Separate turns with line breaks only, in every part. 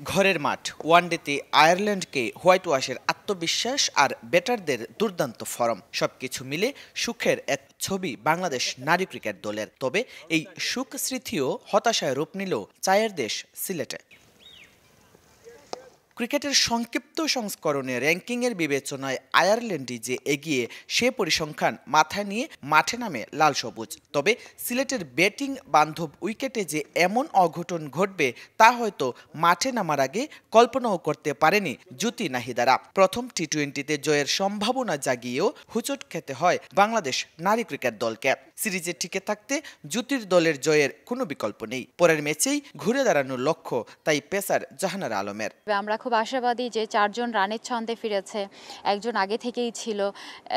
ঘরের মাঠ ওয়ানডেতে আয়ারল্যান্ডকে হোয়াইট ওয়াশের আত্মবিশ্বাস আর ব্যাটারদের দুর্দান্ত ফর্ম সবকিছু মিলে সুখের এক ছবি বাংলাদেশ নারী ক্রিকেট দলের। তবে এই সুখ স্মৃতিও হতাশায় রূপ নিল চায়ের দেশ সিলেটে। ক্রিকেটের সংক্ষিপ্ত সংস্করণে র্যাঙ্কিংয়ের বিবেচনায় আয়ারল্যান্ডই যে এগিয়ে সে পরিসংখ্যান মাথায় নিয়ে মাঠে নামে লাল সবুজ। তবে সিলেটের ব্যাটিং বান্ধব উইকেটে যে এমন অঘটন ঘটবে তা হয়তো মাঠে নামার আগে কল্পনাও করতে পারেনি জ্যোতি নাহিদারা। প্রথম টি-20তে জয়ের সম্ভাবনা জাগিয়েও হুচট খেতে হয় বাংলাদেশ নারী ক্রিকেট দলকে। সিরিজে টিকে থাকতে জ্যোতির দলের জয়ের কোনো বিকল্প নেই। পরের ম্যাচেই ঘুরে দাঁড়ানোর লক্ষ্য তাই পেসার জাহানারা আলমের।
আমরা খুব আশাবাদী যে 4 জন রানের ছন্দে ফিরেছে, একজন আগে থেকেই ছিল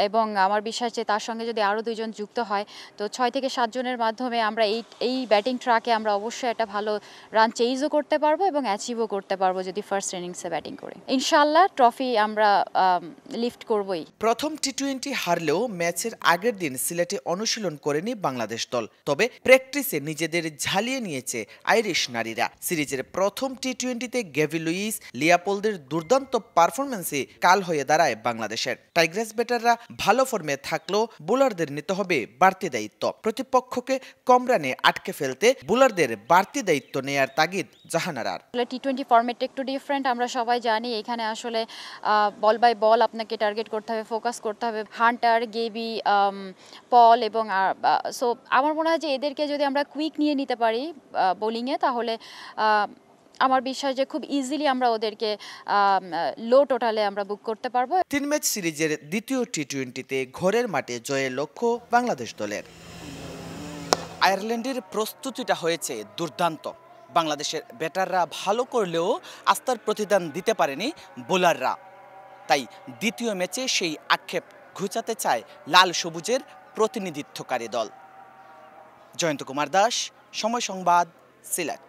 এবং আমার বিশ্বাস যে তার সঙ্গে যদি আরও 2 জন যুক্ত হয় তো 6 থেকে 7 জনের মাধ্যমে আমরা এই ব্যাটিং ট্র্যাকে আমরা অবশ্যই একটা ভালো রান চেইজও করতে পারবো এবং অ্যাচিভও করতে পারবো যদি ফার্স্ট ইনিংসে ব্যাটিং করি। ইনশাআল্লাহ ট্রফি আমরা লিফট করবই।
প্রথম টি-20 হারলেও ম্যাচের আগের দিন সিলেটে অনুশীলন করেনি বাংলাদেশ দল। তবে প্র্যাকটিসে নিজেদের ঝালিয়ে নিয়েছে আইরিশ নারীরা। সিরিজের প্রথম টি-20তে গেভি লুইস লিয়াপোলদের দুর্দান্ত পারফরম্যান্সে কাল হয়ে দাঁড়ায় বাংলাদেশের। টাইগ্রেস ব্যাটাররা ভালো ফর্মে থাকলেও বোলারদের নিতে হবে বাড়তি দায়িত্ব। প্রতিপক্ষকে কম রানে আটকে ফেলতে বোলারদের বাড়তি দায়িত্ব নেয়ার তাগিদ জাহানারার।
টি-20 ফরম্যাটটা একটু ডিফারেন্ট, আমরা সবাই জানি। এখানে আসলে বল বাই বল আপনাকে টার্গেট করতে হবে, ফোকাস করতে হবে। হান্টার, গেবি, পল এবং সো আমার মনে হয় যে এদেরকে যদি আমরা কুইক নিয়ে নিতে পারি বোলিংয়ে তাহলে আমার বিশ্বাস যে খুব ইজিলি আমরা ওদেরকে লো টোটালে আমরা বুক করতে পারবো।
3 ম্যাচ সিরিজের দ্বিতীয় টি-20তে ঘরের মাঠে জয়ের লক্ষ্য বাংলাদেশ দলের। আয়ারল্যান্ডের প্রস্তুতিটা হয়েছে দুর্দান্ত। বাংলাদেশের ব্যাটাররা ভালো করলেও আস্থার প্রতিদান দিতে পারেনি বোলাররা। তাই দ্বিতীয় ম্যাচে সেই আক্ষেপ ঘুচাতে চায় লাল সবুজের প্রতিনিধিত্বকারী দল। জয়ন্ত কুমার দাস, সময় সংবাদ, সিলেট।